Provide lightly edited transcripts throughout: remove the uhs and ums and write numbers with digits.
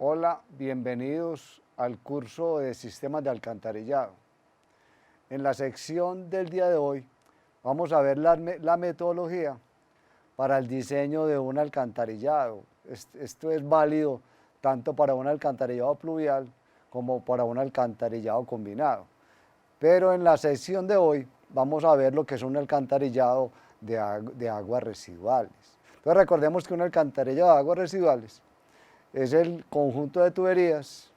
Hola, bienvenidos al curso de Sistemas de Alcantarillado. En la sección del día de hoy vamos a ver la metodología para el diseño de un alcantarillado. Esto es válido tanto para un alcantarillado pluvial como para un alcantarillado combinado. Pero en la sección de hoy vamos a ver lo que es un alcantarillado de aguas residuales. Entonces recordemos que un alcantarillado de aguas residuales es el conjunto de tuberías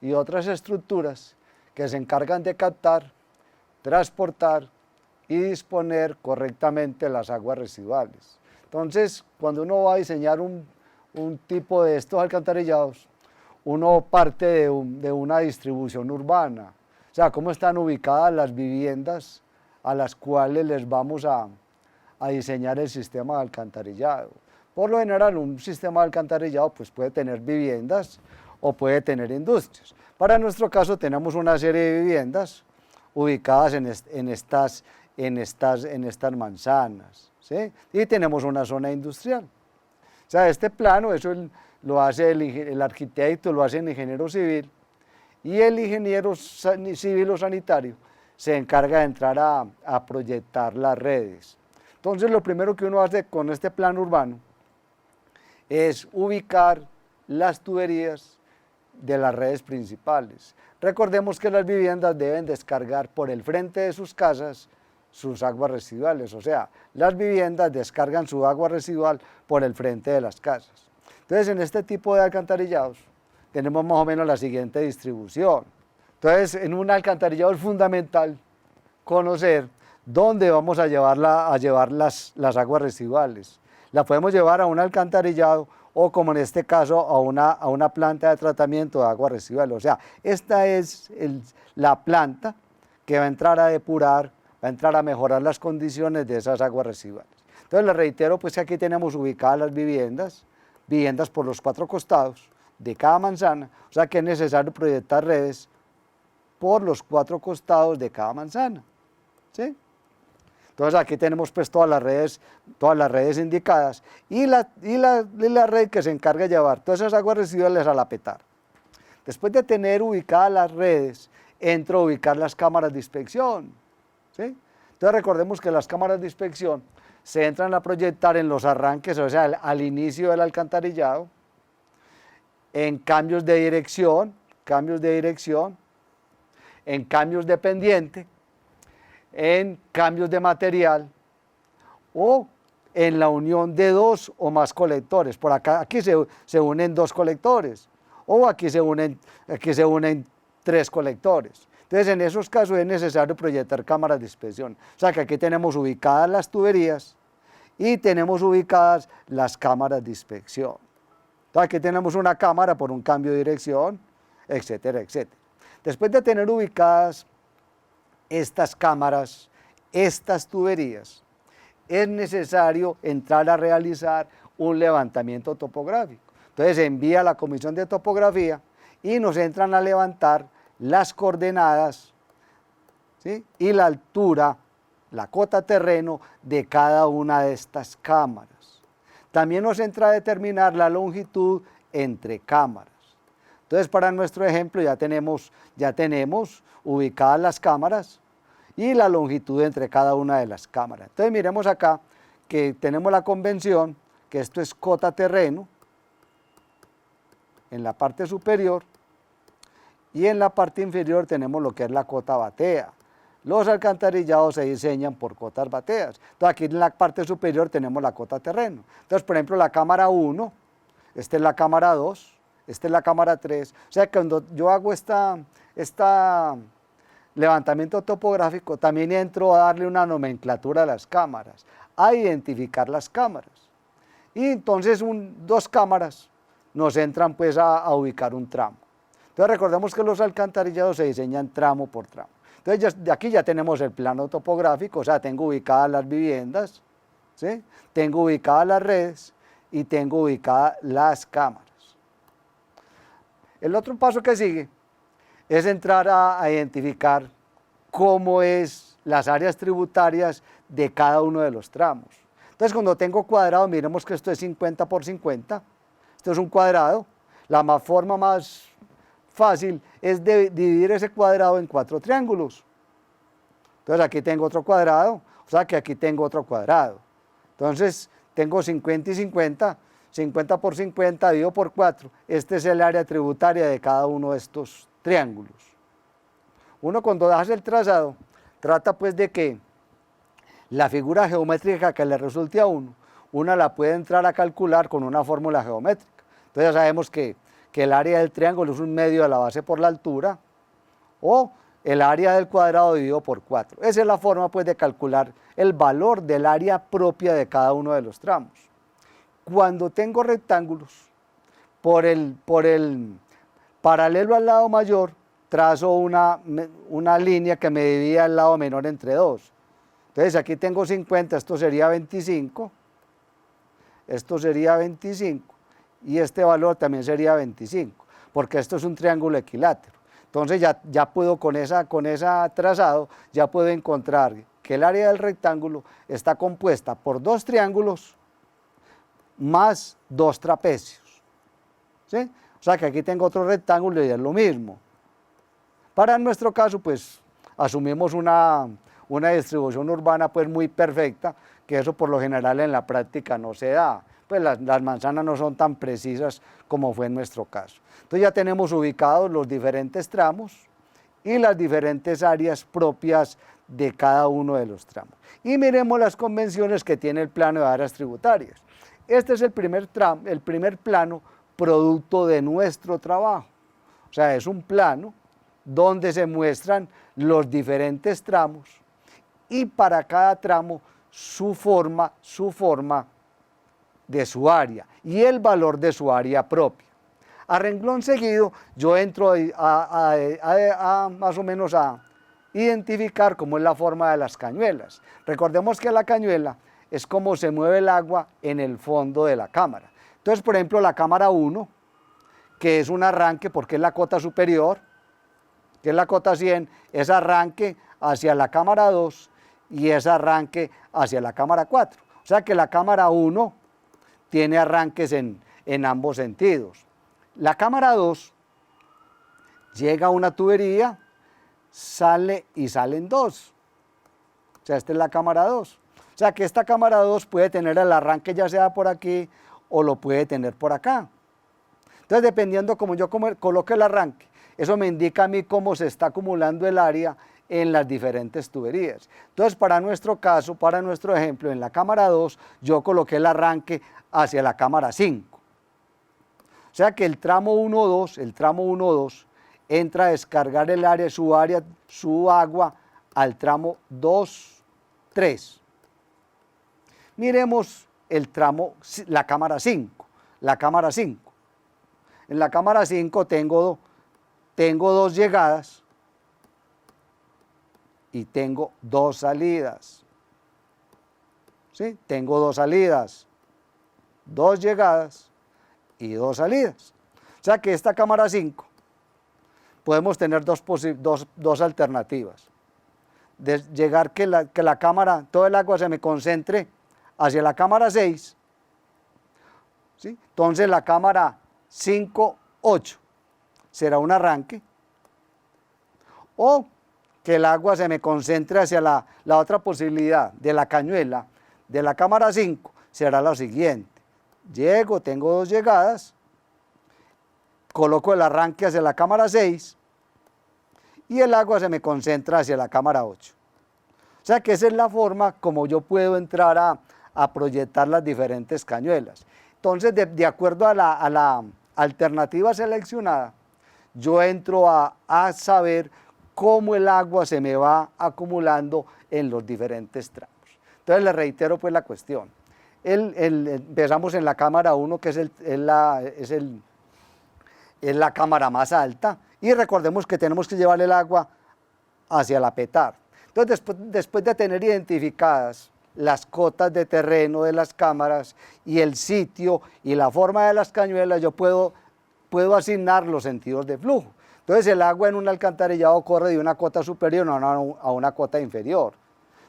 y otras estructuras que se encargan de captar, transportar y disponer correctamente las aguas residuales. Entonces, cuando uno va a diseñar un tipo de estos alcantarillados, uno parte de una distribución urbana, o sea, cómo están ubicadas las viviendas a las cuales les vamos a diseñar el sistema de alcantarillado. Por lo general, un sistema de alcantarillado pues, puede tener viviendas o puede tener industrias. Para nuestro caso tenemos una serie de viviendas ubicadas en estas manzanas, ¿sí? Y tenemos una zona industrial. O sea, este plano, eso lo hace el arquitecto, lo hace el ingeniero civil, y el ingeniero civil o sanitario se encarga de entrar a proyectar las redes. Entonces, lo primero que uno hace con este plano urbano es ubicar las tuberías de las redes principales. Recordemos que las viviendas deben descargar por el frente de sus casas sus aguas residuales, o sea, las viviendas descargan su agua residual por el frente de las casas. Entonces, en este tipo de alcantarillados tenemos más o menos la siguiente distribución. Entonces, en un alcantarillado es fundamental conocer dónde vamos a llevar las aguas residuales. La podemos llevar a un alcantarillado o, como en este caso, a una planta de tratamiento de aguas residuales. O sea, esta es la planta que va a entrar a depurar, va a entrar a mejorar las condiciones de esas aguas residuales. Entonces, les reitero pues, que aquí tenemos ubicadas las viviendas por los 4 costados de cada manzana, o sea que es necesario proyectar redes por los 4 costados de cada manzana, ¿sí? Entonces aquí tenemos pues todas las redes indicadas y la red que se encarga de llevar todas esas aguas residuales a la petar. Después de tener ubicadas las redes, entro a ubicar las cámaras de inspección, ¿sí? Entonces recordemos que las cámaras de inspección se entran a proyectar en los arranques, o sea, al inicio del alcantarillado, en cambios de dirección, en cambios de pendiente, en cambios de material o en la unión de 2 o más colectores. Por acá, aquí se unen 2 colectores o aquí se unen 3 colectores. Entonces, en esos casos es necesario proyectar cámaras de inspección. O sea que aquí tenemos ubicadas las tuberías y tenemos ubicadas las cámaras de inspección. Entonces, aquí tenemos una cámara por un cambio de dirección, etcétera, etcétera. Después de tener ubicadas estas cámaras, estas tuberías, es necesario entrar a realizar un levantamiento topográfico. Entonces se envía a la comisión de topografía y nos entran a levantar las coordenadas, ¿sí? Y la altura, la cota terreno de cada una de estas cámaras. También nos entra a determinar la longitud entre cámaras. Entonces, para nuestro ejemplo ya tenemos ubicadas las cámaras y la longitud entre cada una de las cámaras. Entonces, miremos acá que tenemos la convención, que esto es cota terreno, en la parte superior, y en la parte inferior tenemos lo que es la cota batea. Los alcantarillados se diseñan por cotas bateas. Entonces, aquí en la parte superior tenemos la cota terreno. Entonces, por ejemplo, la cámara 1, esta es la cámara 2, esta es la cámara 3, o sea que cuando yo hago levantamiento topográfico, también entro a darle una nomenclatura a las cámaras, a identificar las cámaras. Y entonces 2 cámaras nos entran pues a ubicar un tramo. Entonces recordemos que los alcantarillados se diseñan tramo por tramo. Entonces de aquí ya tenemos el plano topográfico, o sea, tengo ubicadas las viviendas, ¿sí? Tengo ubicadas las redes y tengo ubicadas las cámaras. El otro paso que sigue es entrar a identificar cómo es las áreas tributarias de cada uno de los tramos. Entonces, cuando tengo cuadrado, miremos que esto es 50 por 50, esto es un cuadrado, La forma más fácil es dividir ese cuadrado en 4 triángulos. Entonces aquí tengo otro cuadrado, o sea que aquí tengo otro cuadrado. Entonces tengo 50 y 50, 50 por 50 dividido por 4. Este es el área tributaria de cada uno de estos triángulos. Uno cuando hace el trazado, trata pues de que la figura geométrica que le resulte a uno, una la puede entrar a calcular con una fórmula geométrica. Entonces ya sabemos que el área del triángulo es un medio de la base por la altura, o el área del cuadrado dividido por 4. Esa es la forma pues de calcular el valor del área propia de cada uno de los tramos. Cuando tengo rectángulos, por el paralelo al lado mayor, trazo una línea que me divida el lado menor entre 2. Entonces aquí tengo 50, esto sería 25, esto sería 25, y este valor también sería 25, porque esto es un triángulo equilátero. Entonces ya puedo con ese trazado, ya puedo encontrar que el área del rectángulo está compuesta por 2 triángulos más 2 trapecios. ¿Sí? O sea que aquí tengo otro rectángulo y es lo mismo. Para nuestro caso, pues asumimos una distribución urbana pues muy perfecta, que eso por lo general en la práctica no se da. Pues las manzanas no son tan precisas como fue en nuestro caso. Entonces ya tenemos ubicados los diferentes tramos y las diferentes áreas propias de cada uno de los tramos. Y miremos las convenciones que tiene el plano de áreas tributarias. Este es el primer plano producto de nuestro trabajo. O sea, es un plano donde se muestran los diferentes tramos y para cada tramo su forma de su área y el valor de su área propia. A renglón seguido yo entro más o menos a identificar cómo es la forma de las cañuelas. Recordemos que la cañuela es como se mueve el agua en el fondo de la cámara. Entonces, por ejemplo, la cámara 1, que es un arranque porque es la cota superior, que es la cota 100, es arranque hacia la cámara 2 y es arranque hacia la cámara 4. O sea que la cámara 1 tiene arranques en ambos sentidos. La cámara 2 llega a una tubería, sale y salen 2. O sea, esta es la cámara 2. O sea que esta cámara 2 puede tener el arranque ya sea por aquí o lo puede tener por acá. Entonces, dependiendo cómo yo coloque el arranque, eso me indica a mí cómo se está acumulando el área en las diferentes tuberías. Entonces, para nuestro caso, para nuestro ejemplo, en la cámara 2, yo coloqué el arranque hacia la cámara 5. O sea que el tramo 1-2, entra a descargar el área, su agua, al tramo 2-3. Miremos la cámara 5. En la cámara 5 tengo 2 llegadas y tengo 2 salidas. ¿Sí? Tengo 2 salidas, 2 llegadas y 2 salidas. O sea que esta cámara 5 podemos tener dos alternativas. De llegar que la cámara, todo el agua se me concentre hacia la cámara 6. ¿Sí? Entonces la cámara 5-8 será un arranque, o que el agua se me concentre hacia la otra posibilidad de la cañuela de la cámara 5, será la siguiente. Llego, tengo 2 llegadas, coloco el arranque hacia la cámara 6 y el agua se me concentra hacia la cámara 8. O sea que esa es la forma como yo puedo entrar a proyectar las diferentes cañuelas. Entonces, de acuerdo a la alternativa seleccionada, yo entro a saber cómo el agua se me va acumulando en los diferentes tramos. Entonces, le reitero pues la cuestión. Empezamos en la cámara 1, que es la cámara más alta, y recordemos que tenemos que llevar el agua hacia la petar. Entonces, después de tener identificadas las cotas de terreno de las cámaras y el sitio y la forma de las cañuelas, yo puedo asignar los sentidos de flujo. Entonces, el agua en un alcantarillado corre de una cota superior a una cota inferior.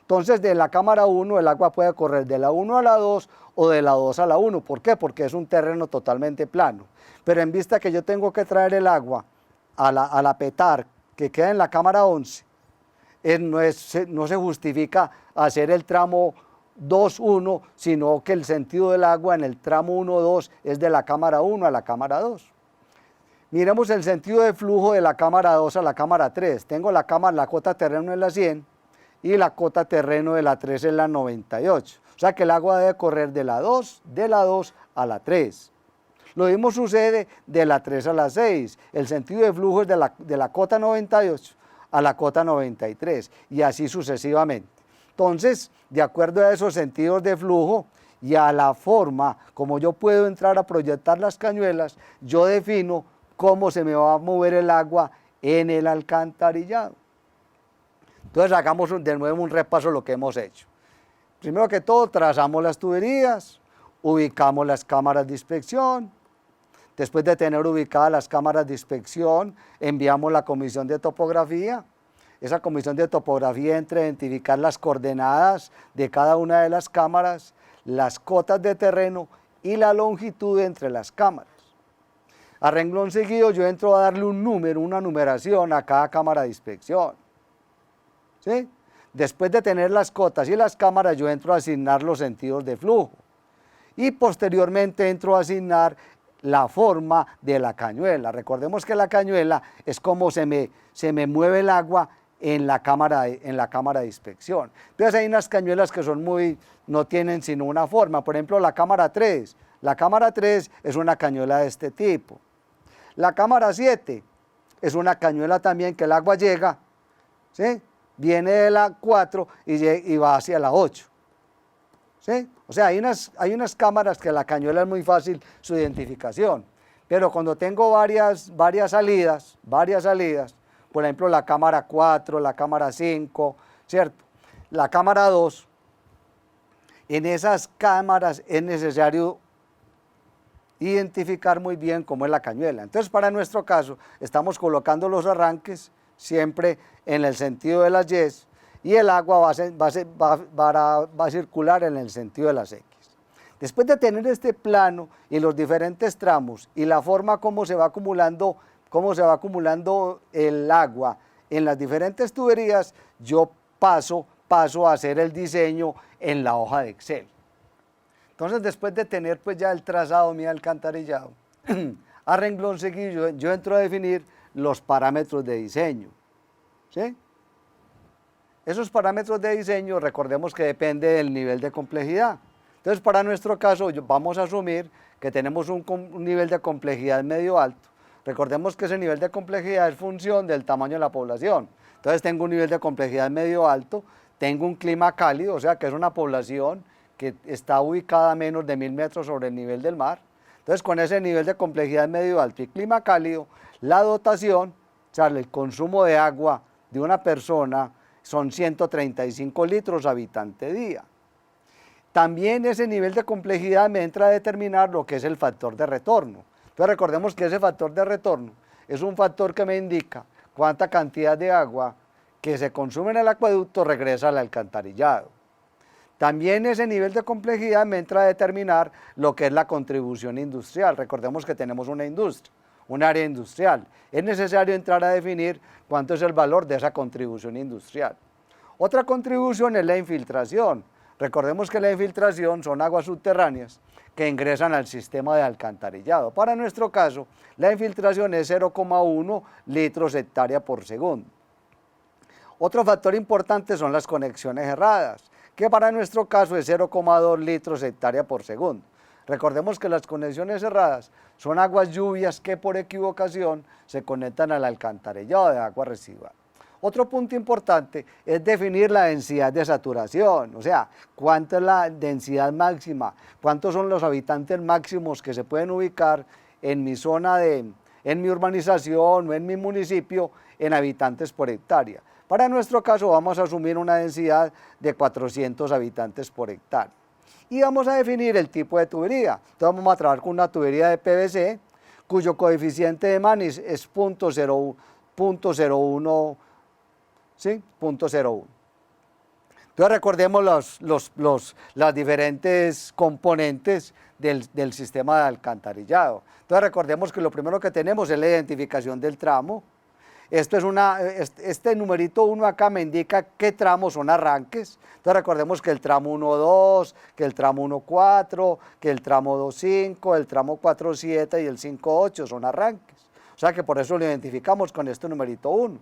Entonces, de la cámara 1 el agua puede correr de la 1 a la 2 o de la 2 a la 1. ¿Por qué? Porque es un terreno totalmente plano. Pero en vista que yo tengo que traer el agua a la petar que queda en la cámara 11, no se justifica hacer el tramo 2-1, sino que el sentido del agua en el tramo 1-2 es de la cámara 1 a la cámara 2. Miremos el sentido de flujo de la cámara 2 a la cámara 3. Tengo la cota terreno en la 100 y la cota terreno de la 3 en la 98. O sea que el agua debe correr de la 2 a la 3. Lo mismo sucede de la 3 a la 6. El sentido de flujo es de la cota 98 a la cota 93 y así sucesivamente. Entonces, de acuerdo a esos sentidos de flujo y a la forma como yo puedo entrar a proyectar las cañuelas, yo defino cómo se me va a mover el agua en el alcantarillado. Entonces, hagamos de nuevo un repaso de lo que hemos hecho. Primero que todo, trazamos las tuberías, ubicamos las cámaras de inspección. Después de tener ubicadas las cámaras de inspección, enviamos la comisión de topografía. Esa comisión de topografía entra a identificar las coordenadas de cada una de las cámaras, las cotas de terreno y la longitud entre las cámaras. A renglón seguido yo entro a darle un número, una numeración a cada cámara de inspección. ¿Sí? Después de tener las cotas y las cámaras, yo entro a asignar los sentidos de flujo. Y posteriormente entro a asignar la forma de la cañuela. Recordemos que la cañuela es como se me mueve el agua en la cámara de inspección. Entonces hay unas cañuelas que no tienen sino una forma. Por ejemplo, la cámara 3. La cámara 3 es una cañuela de este tipo. La cámara 7 es una cañuela también que el agua llega, ¿sí? Viene de la 4 y va hacia la 8. ¿Sí? O sea, hay unas cámaras que la cañuela es muy fácil su identificación, pero cuando tengo varias salidas, por ejemplo la cámara 4, la cámara 5, ¿cierto? La cámara 2, en esas cámaras es necesario identificar muy bien cómo es la cañuela. Entonces, para nuestro caso, estamos colocando los arranques siempre en el sentido de las Y, y el agua va a circular en el sentido de las X. Después de tener este plano y los diferentes tramos y la forma como se va acumulando el agua en las diferentes tuberías, yo paso a hacer el diseño en la hoja de Excel. Entonces, después de tener pues ya el trazado mi alcantarillado, a renglón seguido yo entro a definir los parámetros de diseño. ¿Sí? Esos parámetros de diseño, recordemos que depende del nivel de complejidad. Entonces, para nuestro caso, vamos a asumir que tenemos un nivel de complejidad medio alto. Recordemos que ese nivel de complejidad es función del tamaño de la población. Entonces, tengo un nivel de complejidad medio alto, tengo un clima cálido, o sea que es una población que está ubicada a menos de 1000 metros sobre el nivel del mar. Entonces, con ese nivel de complejidad medio alto y clima cálido, la dotación, o sea, el consumo de agua de una persona son 135 litros habitante día. También ese nivel de complejidad me entra a determinar lo que es el factor de retorno. Entonces recordemos que ese factor de retorno es un factor que me indica cuánta cantidad de agua que se consume en el acueducto regresa al alcantarillado. También ese nivel de complejidad me entra a determinar lo que es la contribución industrial. Recordemos que tenemos una industria, un área industrial. Es necesario entrar a definir cuánto es el valor de esa contribución industrial. Otra contribución es la infiltración. Recordemos que la infiltración son aguas subterráneas que ingresan al sistema de alcantarillado. Para nuestro caso, la infiltración es 0,1 litros hectárea por segundo. Otro factor importante son las conexiones erradas, que para nuestro caso es 0,2 litros hectárea por segundo. Recordemos que las conexiones cerradas son aguas lluvias que por equivocación se conectan al alcantarillado de agua residual. Otro punto importante es definir la densidad de saturación, o sea, cuánta es la densidad máxima, cuántos son los habitantes máximos que se pueden ubicar en mi zona en mi urbanización o en mi municipio en habitantes por hectárea. Para nuestro caso vamos a asumir una densidad de 400 habitantes por hectárea. Y vamos a definir el tipo de tubería. Entonces vamos a trabajar con una tubería de PVC, cuyo coeficiente de Manning es 0.01, ¿sí? 0.01. Entonces recordemos las diferentes componentes del sistema de alcantarillado. Entonces recordemos que lo primero que tenemos es la identificación del tramo. Este numerito 1 acá me indica qué tramos son arranques. Entonces recordemos que el tramo 1.2, que el tramo 1.4, que el tramo 2.5, el tramo 4.7 y el 5.8 son arranques. O sea que por eso lo identificamos con este numerito 1.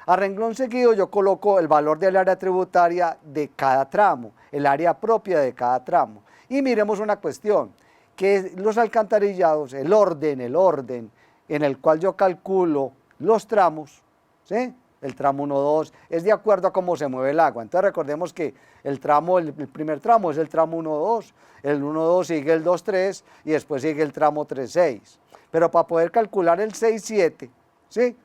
A renglón seguido yo coloco el valor del área tributaria de cada tramo, el área propia de cada tramo. Y miremos una cuestión, que los alcantarillados, el orden en el cual yo calculo los tramos, ¿sí? El tramo 1, 2, es de acuerdo a cómo se mueve el agua. Entonces recordemos que el primer tramo es el tramo 1, 2, el 1, 2 sigue el 2, 3 y después sigue el tramo 3, 6. Pero para poder calcular el 6, 7, ¿sí?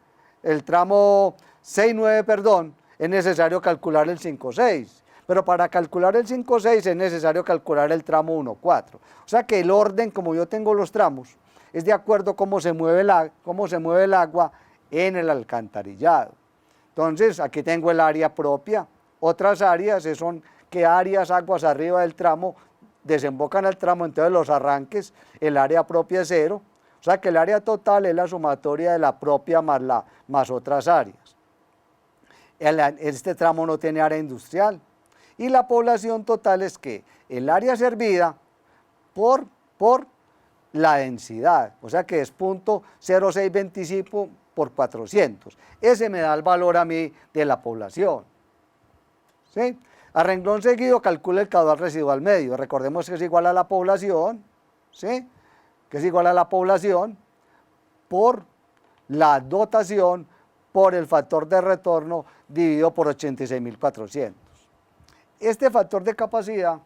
El tramo 6, 9, perdón, es necesario calcular el 5, 6. Pero para calcular el 5, 6 es necesario calcular el tramo 1, 4. O sea que el orden, como yo tengo los tramos, es de acuerdo a cómo se mueve el agua en el alcantarillado. Entonces, aquí tengo el área propia. Otras áreas son que áreas, aguas arriba del tramo, desembocan al tramo, entonces los arranques, el área propia es 0. O sea que el área total es la sumatoria de la propia más otras áreas. Este tramo no tiene área industrial. Y la población total es que el área servida por la densidad, o sea que es 0.0625 por 400. Ese me da el valor a mí de la población. ¿Sí? A renglón seguido calcula el caudal residual medio. Recordemos que es igual a la población, ¿sí? Que es igual a la población por la dotación por el factor de retorno dividido por 86.400. Este factor de capacidad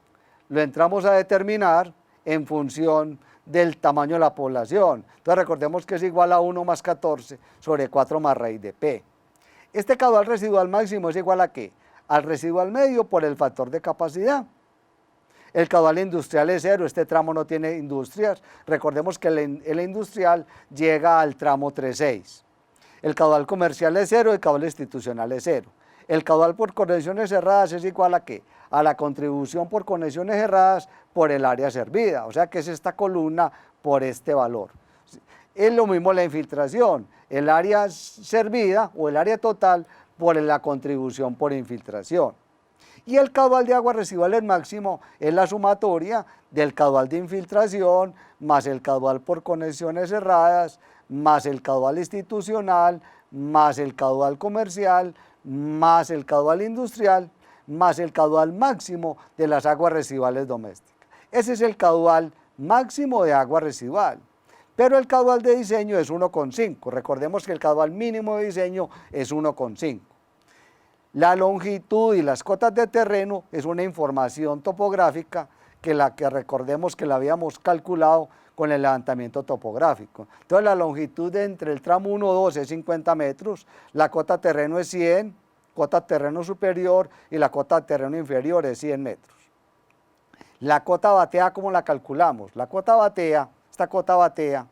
lo entramos a determinar en función del tamaño de la población. Entonces recordemos que es igual a 1 más 14 sobre 4 más raíz de P. Este caudal residual máximo es igual a ¿qué? Al residual medio por el factor de capacidad. El caudal industrial es 0, este tramo no tiene industrias. Recordemos que el industrial llega al tramo 3.6. El caudal comercial es 0, el caudal institucional es 0. El caudal por conexiones cerradas es igual a ¿qué? A la contribución por conexiones cerradas por el área servida, o sea que es esta columna por este valor. Es lo mismo la infiltración, el área servida o el área total por la contribución por infiltración. Y el caudal de aguas residuales máximo es la sumatoria del caudal de infiltración más el caudal por conexiones cerradas, más el caudal institucional, más el caudal comercial, más el caudal industrial, más el caudal máximo de las aguas residuales domésticas. Ese es el caudal máximo de agua residual. Pero el caudal de diseño es 1,5. Recordemos que el caudal mínimo de diseño es 1,5. La longitud y las cotas de terreno es una información topográfica que recordemos que la habíamos calculado con el levantamiento topográfico. Entonces la longitud entre el tramo 1 y 2 es 50 metros, la cota de terreno es 100, cota de terreno superior y la cota de terreno inferior es 100 metros. La cota batea, ¿cómo la calculamos? La cota batea, esta cota batea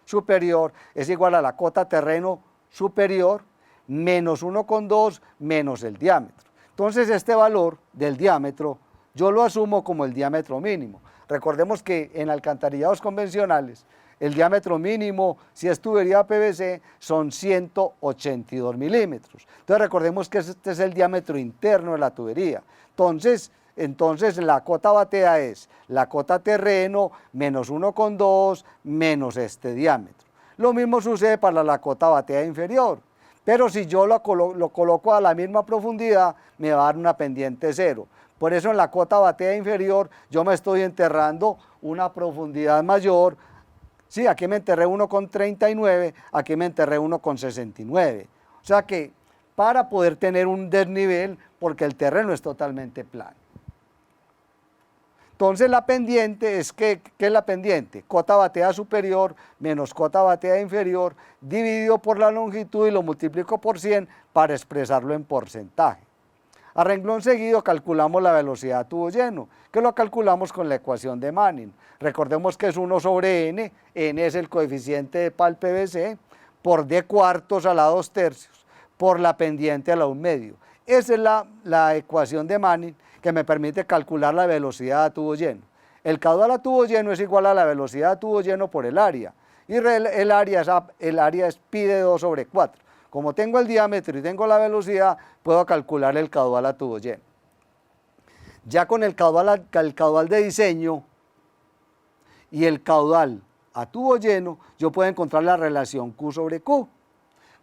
superior es igual a la cota terreno superior menos 1,2 menos el diámetro. Entonces este valor del diámetro yo lo asumo como el diámetro mínimo. Recordemos que en alcantarillados convencionales el diámetro mínimo, si es tubería PVC, son 182 milímetros. Entonces recordemos que este es el diámetro interno de la tubería. Entonces la cota batea es la cota terreno menos 1,2 menos este diámetro. Lo mismo sucede para la cota batea inferior. Pero si yo lo coloco a la misma profundidad, me va a dar una pendiente 0. Por eso en la cota batea inferior yo me estoy enterrando una profundidad mayor. Sí, aquí me enterré 1,39, aquí me enterré 1,69. O sea que para poder tener un desnivel, porque el terreno es totalmente plano. Entonces la pendiente es, ¿qué es la pendiente? Cota batea superior menos cota batea inferior dividido por la longitud y lo multiplico por 100 para expresarlo en porcentaje. A renglón seguido calculamos la velocidad tubo lleno, que lo calculamos con la ecuación de Manning. Recordemos que es 1 sobre n, n es el coeficiente de PAL PVC, por d cuartos a la 2 tercios, por la pendiente a la 1 medio. Esa es la ecuación de Manning que me permite calcular la velocidad a tubo lleno. El caudal a tubo lleno es igual a la velocidad a tubo lleno por el área. Y el área es pi de 2 sobre 4. Como tengo el diámetro y tengo la velocidad, puedo calcular el caudal a tubo lleno. Ya con el caudal de diseño y el caudal a tubo lleno, yo puedo encontrar la relación Q sobre Q.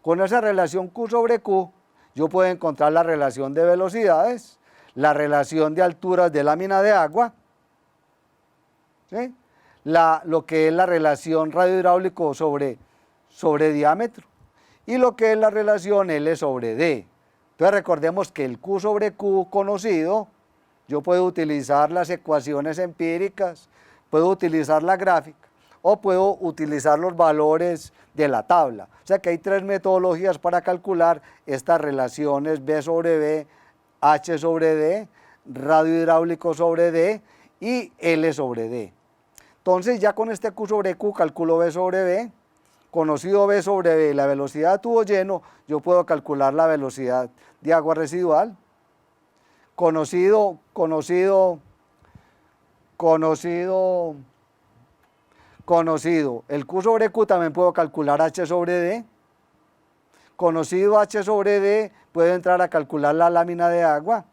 Con esa relación Q sobre Q, yo puedo encontrar la relación de velocidades, la relación de alturas de lámina de agua, ¿sí? Lo que es la relación radiohidráulico sobre diámetro y lo que es la relación L sobre D. Entonces recordemos que el Q sobre Q conocido, yo puedo utilizar las ecuaciones empíricas, puedo utilizar la gráfica o puedo utilizar los valores de la tabla. O sea que hay tres metodologías para calcular estas relaciones B sobre B, H sobre D, radiohidráulico sobre D y L sobre D. Entonces ya con este Q sobre Q calculo B sobre B, conocido B sobre B, la velocidad a tubo lleno, yo puedo calcular la velocidad de agua residual. Conocido el Q sobre Q, también puedo calcular H sobre D. Conocido H sobre D, puedo entrar a calcular la lámina de agua.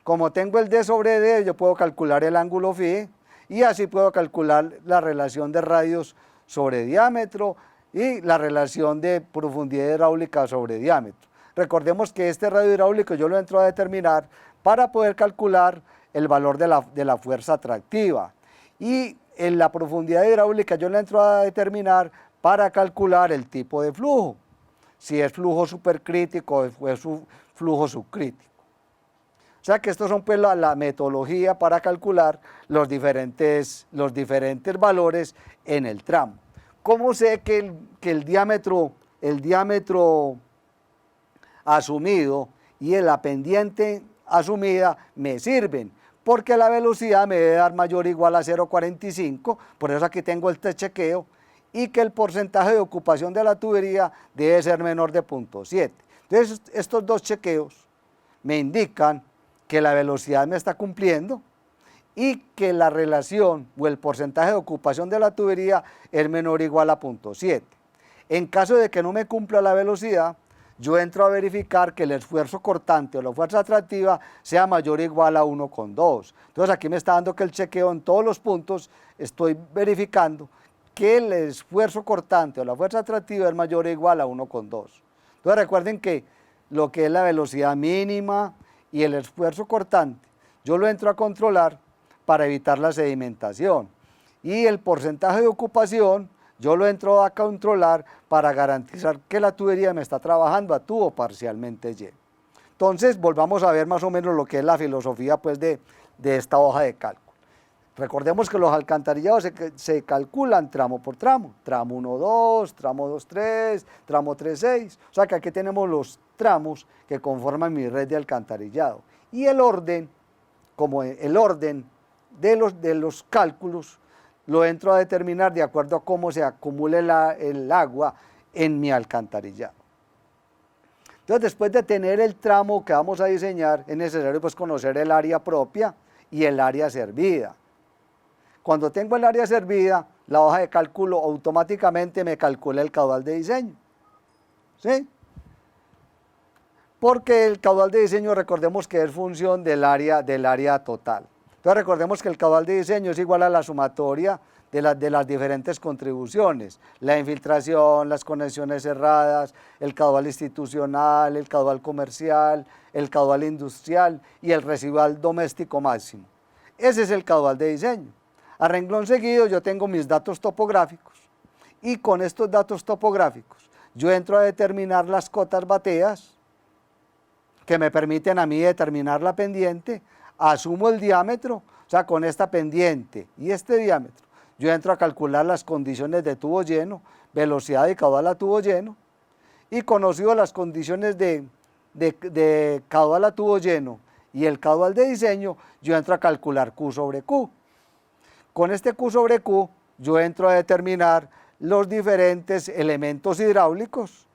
Como tengo el D sobre D, yo puedo calcular el ángulo phi y así puedo calcular la relación de radios sobre diámetro y la relación de profundidad hidráulica sobre diámetro. Recordemos que este radio hidráulico yo lo entro a determinar para poder calcular el valor de la fuerza atractiva. Y en la profundidad hidráulica yo la entro a determinar para calcular el tipo de flujo, si es flujo supercrítico o es flujo subcrítico. O sea que estos son pues la metodología para calcular los diferentes valores en el tramo. ¿Cómo sé que el diámetro asumido y la pendiente asumida me sirven? Porque la velocidad me debe dar mayor o igual a 0,45, por eso aquí tengo este chequeo, y que el porcentaje de ocupación de la tubería debe ser menor de 0,7. Entonces estos dos chequeos me indican que la velocidad me está cumpliendo y que la relación o el porcentaje de ocupación de la tubería es menor o igual a 0,7. En caso de que no me cumpla la velocidad, yo entro a verificar que el esfuerzo cortante o la fuerza atractiva sea mayor o igual a 1,2. Entonces aquí me está dando que el chequeo en todos los puntos, estoy verificando que el esfuerzo cortante o la fuerza atractiva es mayor o igual a 1,2. Entonces recuerden que lo que es la velocidad mínima y el esfuerzo cortante, yo lo entro a controlar para evitar la sedimentación. Y el porcentaje de ocupación, yo lo entro a controlar para garantizar que la tubería me está trabajando a tubo parcialmente lleno. Entonces, volvamos a ver más o menos lo que es la filosofía pues, de esta hoja de cálculo. Recordemos que los alcantarillados se calculan tramo por tramo, tramo 1, 2, tramo 2, 3, tramo 3, 6. O sea que aquí tenemos los tramos que conforman mi red de alcantarillado. Y el orden, como el orden de los cálculos, lo entro a determinar de acuerdo a cómo se acumule el agua en mi alcantarillado. Entonces, después de tener el tramo que vamos a diseñar, es necesario pues, conocer el área propia y el área servida. Cuando tengo el área servida, la hoja de cálculo automáticamente me calcula el caudal de diseño. ¿Sí? Porque el caudal de diseño, recordemos que es función del área total. Entonces recordemos que el caudal de diseño es igual a la sumatoria de las diferentes contribuciones, la infiltración, las conexiones cerradas, el caudal institucional, el caudal comercial, el caudal industrial y el residual doméstico máximo. Ese es el caudal de diseño. A renglón seguido yo tengo mis datos topográficos y con estos datos topográficos yo entro a determinar las cotas bateas que me permiten a mí determinar la pendiente, asumo el diámetro, o sea, con esta pendiente y este diámetro, yo entro a calcular las condiciones de tubo lleno, velocidad y caudal a tubo lleno, y conocido las condiciones de caudal a tubo lleno y el caudal de diseño, yo entro a calcular Q sobre Q. Con este Q sobre Q, yo entro a determinar los diferentes elementos hidráulicos,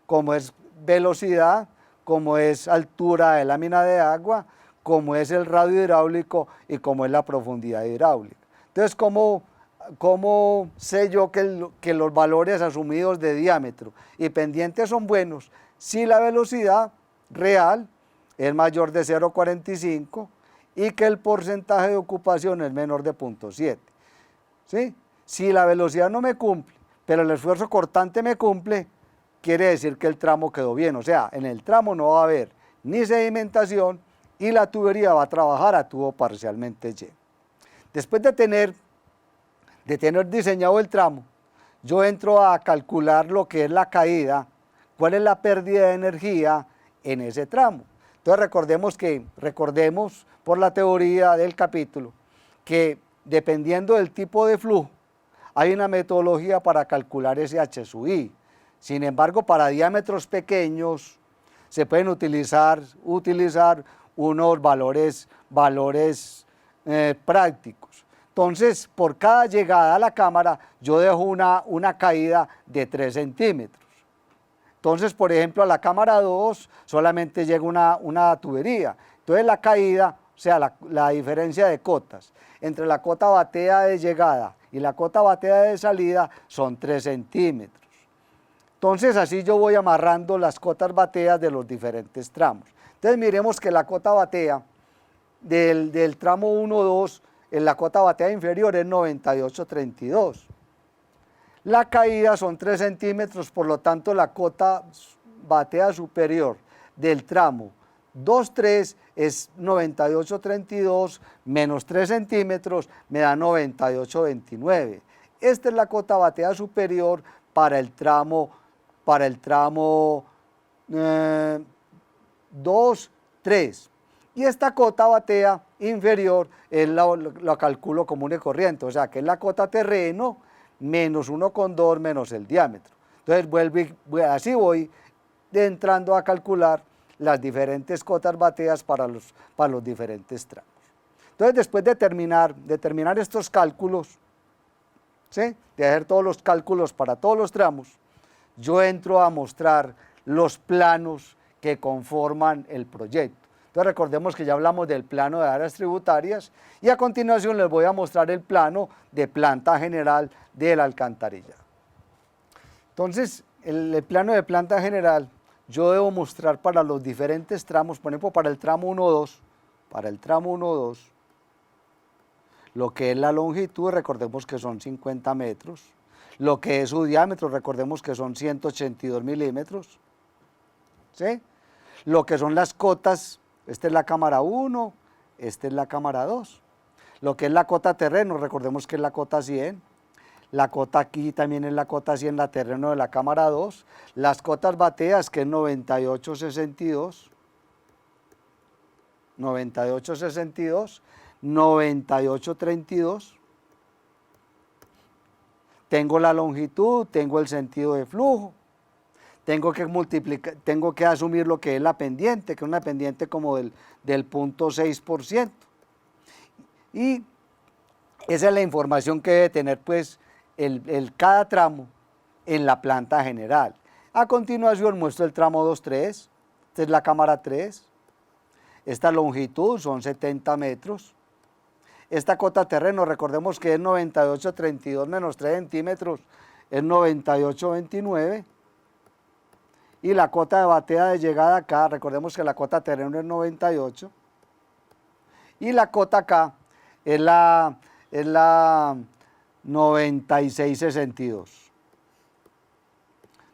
como es velocidad, como es altura de lámina de agua, como es el radio hidráulico y como es la profundidad hidráulica. Entonces, ¿cómo sé yo que los valores asumidos de diámetro y pendiente son buenos? Si la velocidad real es mayor de 0,45 y que el porcentaje de ocupación es menor de 0,7. ¿Sí? Si la velocidad no me cumple, pero el esfuerzo cortante me cumple, quiere decir que el tramo quedó bien. O sea, en el tramo no va a haber ni sedimentación y la tubería va a trabajar a tubo parcialmente lleno. Después de tener diseñado el tramo, yo entro a calcular lo que es la caída, cuál es la pérdida de energía en ese tramo. Entonces recordemos por la teoría del capítulo que dependiendo del tipo de flujo, hay una metodología para calcular ese H sub I. Sin embargo, para diámetros pequeños se pueden utilizar unos valores prácticos. Entonces, por cada llegada a la cámara, yo dejo una caída de 3 centímetros. Entonces, por ejemplo, a la cámara 2 solamente llega una tubería. Entonces, la caída, o sea, la diferencia de cotas entre la cota batea de llegada y la cota batea de salida son 3 centímetros. Entonces, así yo voy amarrando las cotas bateas de los diferentes tramos. Entonces, miremos que la cota batea del tramo 1-2, en la cota batea inferior es 98,32. La caída son 3 centímetros, por lo tanto la cota batea superior del tramo 2-3 es 98,32 menos 3 centímetros me da 98,29. Esta es la cota batea superior para el tramo 2-3. Y esta cota batea inferior es la calculo común y corriente, o sea que es la cota terreno menos 1,2 menos el diámetro. Entonces así voy entrando a calcular las diferentes cotas bateas para los diferentes tramos. Entonces, después de terminar estos cálculos, ¿sí?, de hacer todos los cálculos para todos los tramos, yo entro a mostrar los planos que conforman el proyecto. Entonces, recordemos que ya hablamos del plano de áreas tributarias y a continuación les voy a mostrar el plano de planta general del alcantarillado. Entonces, el plano de planta general yo debo mostrar para los diferentes tramos, por ejemplo, para el tramo 1-2, lo que es la longitud, recordemos que son 50 metros, lo que es su diámetro, recordemos que son 182 milímetros, ¿sí? Lo que son las cotas, esta es la cámara 1, esta es la cámara 2, lo que es la cota terreno, recordemos que es la cota 100, la cota aquí también es la cota 100, la terreno de la cámara 2, las cotas bateas que es 98,62, 98,32, tengo la longitud, tengo el sentido de flujo, tengo que asumir lo que es la pendiente, que es una pendiente como del 0,6%. Y esa es la información que debe tener pues cada tramo en la planta general. A continuación muestro el tramo 2-3, esta es la cámara 3, esta longitud son 70 metros, esta cota terreno, recordemos que es 98,32 menos 3 centímetros, es 98,29, y la cota de batea de llegada acá, recordemos que la cota terreno es 98, y la cota acá es la 96,62.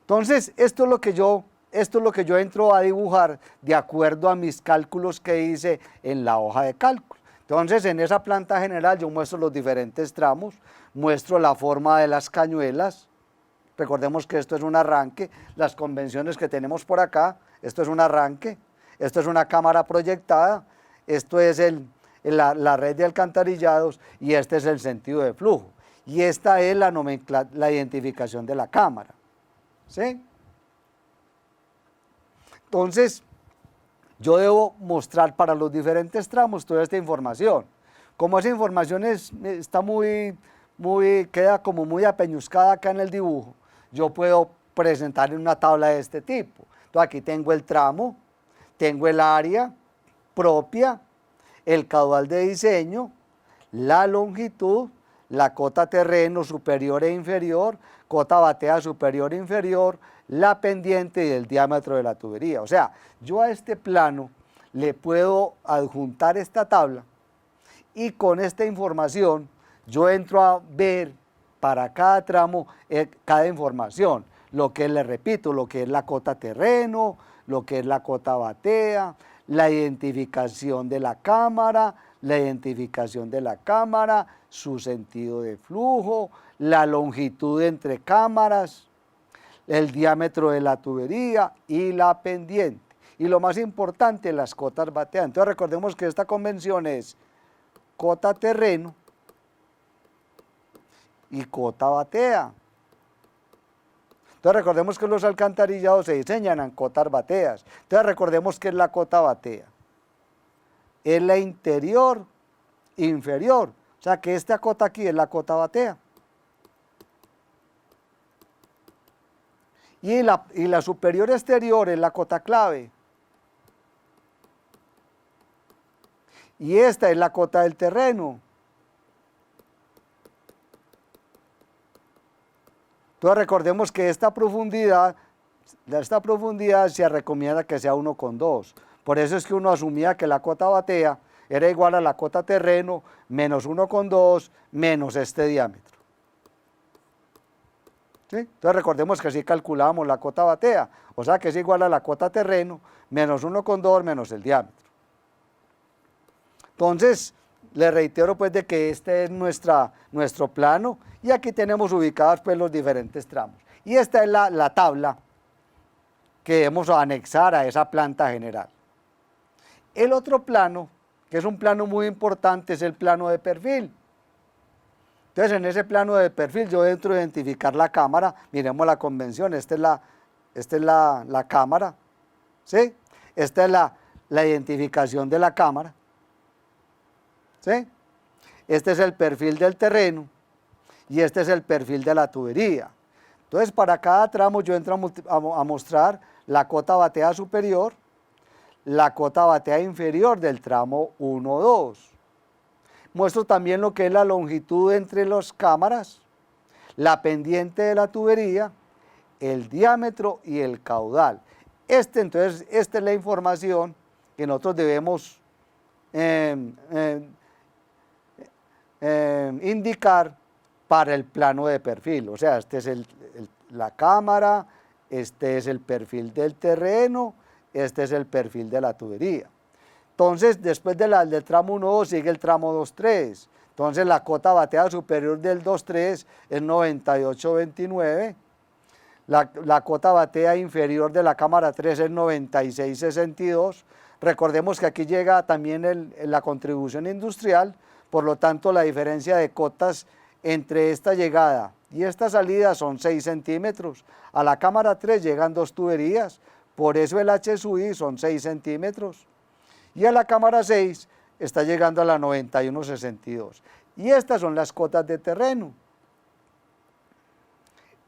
Entonces, esto es lo que yo entro a dibujar de acuerdo a mis cálculos que hice en la hoja de cálculo. Entonces, en esa planta general yo muestro los diferentes tramos, muestro la forma de las cañuelas. Recordemos que esto es un arranque, las convenciones que tenemos por acá, esto es un arranque, esto es una cámara proyectada, esto es la red de alcantarillados y este es el sentido de flujo. Y esta es la identificación de la cámara, ¿sí? Entonces, yo debo mostrar para los diferentes tramos toda esta información. Como esa información queda como muy apeñuscada acá en el dibujo, yo puedo presentar en una tabla de este tipo. Entonces, aquí tengo el tramo, tengo el área propia, el caudal de diseño, la longitud, la cota terreno superior e inferior, cota batea superior e inferior, la pendiente y el diámetro de la tubería. O sea, yo a este plano le puedo adjuntar esta tabla y con esta información yo entro a ver para cada tramo cada información, lo que le repito, lo que es la cota terreno, lo que es la cota batea, la identificación de la cámara, su sentido de flujo, la longitud entre cámaras, el diámetro de la tubería y la pendiente. Y lo más importante, las cotas batea. Entonces recordemos que esta convención es cota terreno y cota batea. Entonces recordemos que los alcantarillados se diseñan en cotas bateas. Entonces recordemos que es la cota batea. Es la interior inferior. O sea que esta cota aquí es la cota batea. Y la superior exterior es la cota clave. Y esta es la cota del terreno. Entonces recordemos que esta profundidad se recomienda que sea 1,2. Por eso es que uno asumía que la cota batea era igual a la cota terreno menos 1,2 menos este diámetro. ¿Sí? Entonces recordemos que así calculábamos la cota batea, o sea que es igual a la cota terreno menos 1,2 menos el diámetro. Entonces, le reitero pues de que este es nuestro plano y aquí tenemos ubicados pues los diferentes tramos. Y esta es la tabla que debemos anexar a esa planta general. El otro plano, que es un plano muy importante, es el plano de perfil. Entonces en ese plano de perfil yo entro a identificar la cámara, miremos la convención, esta es la cámara, ¿sí? Esta es la identificación de la cámara, ¿sí? Este es el perfil del terreno y este es el perfil de la tubería. Entonces para cada tramo yo entro a mostrar la cota batea superior, la cota batea inferior del tramo 1, 2. Muestro también lo que es la longitud entre las cámaras, la pendiente de la tubería, el diámetro y el caudal. Entonces, esta es la información que nosotros debemos indicar para el plano de perfil. O sea, este es la cámara, este es el perfil del terreno, este es el perfil de la tubería. Entonces, después del tramo 1-2 sigue el tramo 2-3. Entonces, la cota batea superior del 2-3 es 98,29. La cota batea inferior de la cámara 3 es 96,62. Recordemos que aquí llega también la contribución industrial, por lo tanto, la diferencia de cotas entre esta llegada y esta salida son 6 centímetros. A la cámara 3 llegan 2 tuberías, por eso el H sub I son 6 centímetros. Y a la cámara 6 está llegando a la 91,62. Y estas son las cotas de terreno.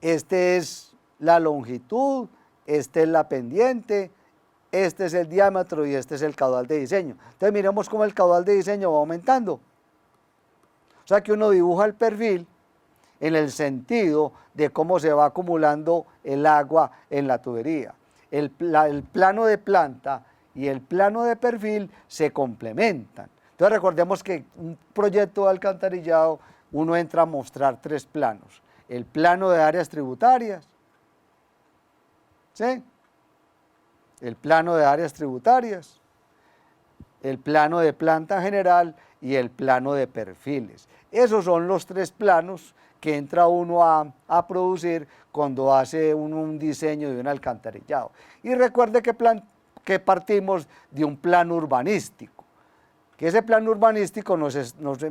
Este es la longitud, este es la pendiente, este es el diámetro y este es el caudal de diseño. Entonces miremos cómo el caudal de diseño va aumentando. O sea que uno dibuja el perfil en el sentido de cómo se va acumulando el agua en la tubería. El plano de planta y el plano de perfil se complementan. Entonces recordemos que un proyecto de alcantarillado uno entra a mostrar 3 planos. El plano de áreas tributarias, ¿sí? El plano de áreas tributarias, el plano de planta general y el plano de perfiles. Esos son los 3 planos que entra uno a producir cuando hace un diseño de un alcantarillado. Y recuerde que partimos de un plano urbanístico, que ese plano urbanístico nos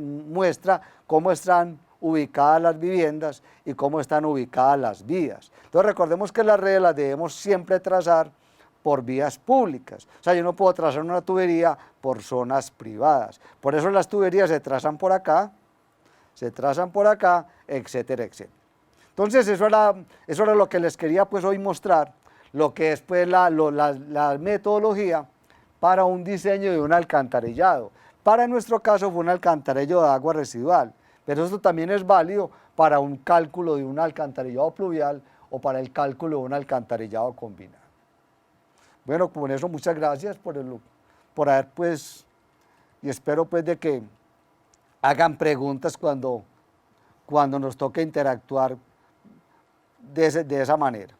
muestra cómo están ubicadas las viviendas y cómo están ubicadas las vías. Entonces recordemos que las redes las debemos siempre trazar por vías públicas. O sea, yo no puedo trazar una tubería por zonas privadas. Por eso las tuberías se trazan por acá, etcétera, etcétera. Entonces eso era lo que les quería pues hoy mostrar, lo que es pues la metodología para un diseño de un alcantarillado. Para nuestro caso fue un alcantarillado de agua residual, pero esto también es válido para un cálculo de un alcantarillado pluvial o para el cálculo de un alcantarillado combinado. Bueno, con eso muchas gracias por haber y espero de que hagan preguntas cuando nos toque interactuar de esa manera.